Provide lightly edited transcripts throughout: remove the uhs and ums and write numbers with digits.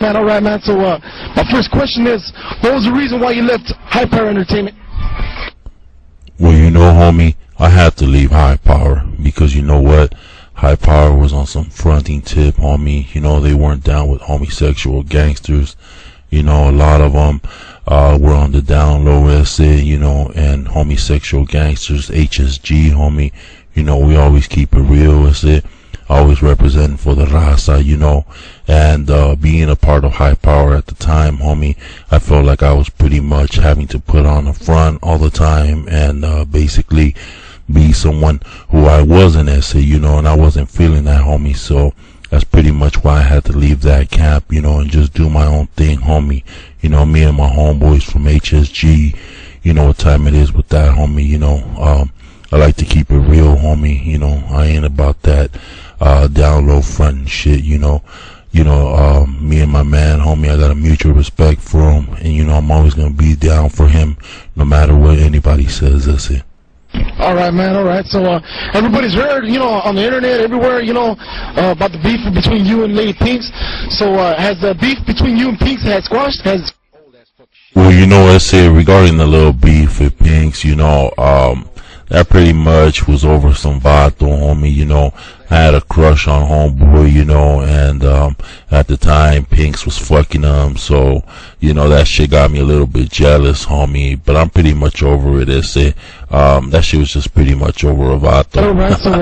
Man, all right, man. So, my first question is, what was the reason why you left High Power Entertainment? Well, you know, homie, I had to leave High Power because you know what? High Power was on some fronting tip, homie. You know, they weren't down with homosexual gangsters. You know, a lot of them were on the down low, you know, and homosexual gangsters, HSG, homie. You know, we always keep it real, always representing for the raza, you know, and being a part of High Power at the time, homie, I felt like I was pretty much having to put on a front all the time and basically be someone who I wasn't, you know, and I wasn't feeling that, homie. So that's pretty much why I had to leave that camp, you know, and just do my own thing, homie. You know, me and my homeboys from HSG, you know what time it is with that, homie. You know, I like to keep it real, homie. You know, I ain't about that down low front and shit, you know. Me and my man, homie, I got a mutual respect for him, and you know, I'm always gonna be down for him no matter what anybody says. That's it. All right, man. All right. So, everybody's heard, you know, on the internet, everywhere, you know, about the beef between you and Lady Pinks. So, has the beef between you and Pinks had squashed? Well, you know, regarding the little beef with Pinks, you know, that pretty much was over some vato, homie. You know, I had a crush on homeboy, you know, and at the time Pinks was fucking him, so you know that shit got me a little bit jealous, homie. But I'm pretty much over it. That shit was just pretty much over a vato. All right. So,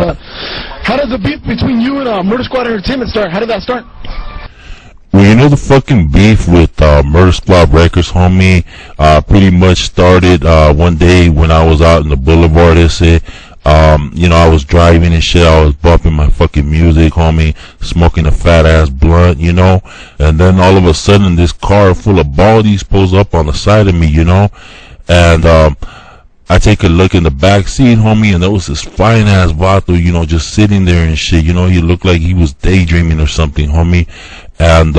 how did the beef between you and Murder Squad Entertainment start? How did that start? Well, you know, the fucking beef with Murder Squad Records, homie, pretty much started one day when I was out in the boulevard. You know, I was driving and shit. I was bumping my fucking music, homie, smoking a fat ass blunt, you know. And then all of a sudden, this car full of baldies pulls up on the side of me, you know. And I take a look in the back seat, homie, and there was this fine ass vato, you know, just sitting there and shit. You know, he looked like he was daydreaming or something, homie. And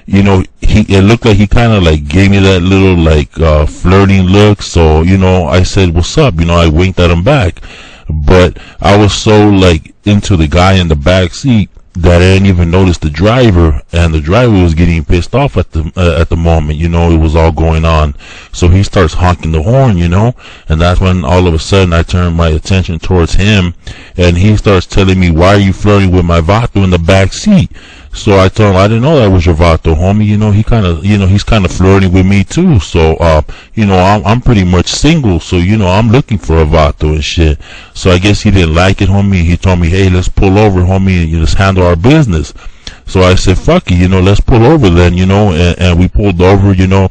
you know, it looked like he kind of like gave me that little like flirting look. So, you know, I said, "What's up?" You know, I winked at him back. But I was so like into the guy in the back seat that I didn't even notice the driver, and the driver was getting pissed off at the moment. You know, it was all going on. So he starts honking the horn, you know, and that's when all of a sudden I turn my attention towards him, and he starts telling me, "Why are you flirting with my vato in the back seat?" So I told him, "I didn't know that was your vato, homie. You know, he's kind of flirting with me too. So, you know, I'm pretty much single. So, you know, I'm looking for a vato and shit." So I guess he didn't like it, homie. He told me, "Hey, let's pull over, homie, and you just handle our business." So I said, "Fuck it, you know, let's pull over then, you know," and we pulled over, you know.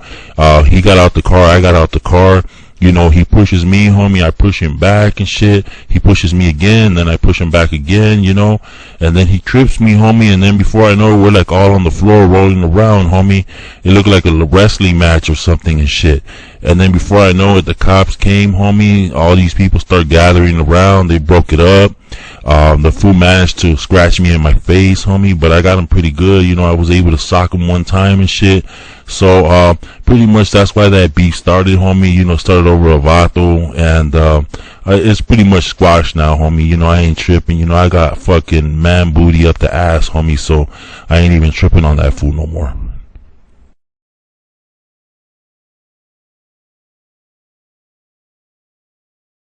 He got out the car, I got out the car. You know, he pushes me, homie, I push him back and shit. He pushes me again, then I push him back again, you know. And then he trips me, homie, and then before I know it, we're like all on the floor rolling around, homie. It looked like a wrestling match or something and shit. And then before I know it, the cops came, homie. All these people start gathering around. They broke it up. The fool managed to scratch me in my face, homie, but I got him pretty good. You know, I was able to sock him one time and shit. So, pretty much that's why that beef started, homie. You know, started over a vato, and it's pretty much squashed now, homie. You know, I ain't tripping. You know, I got fucking man booty up the ass, homie, so I ain't even tripping on that fool no more.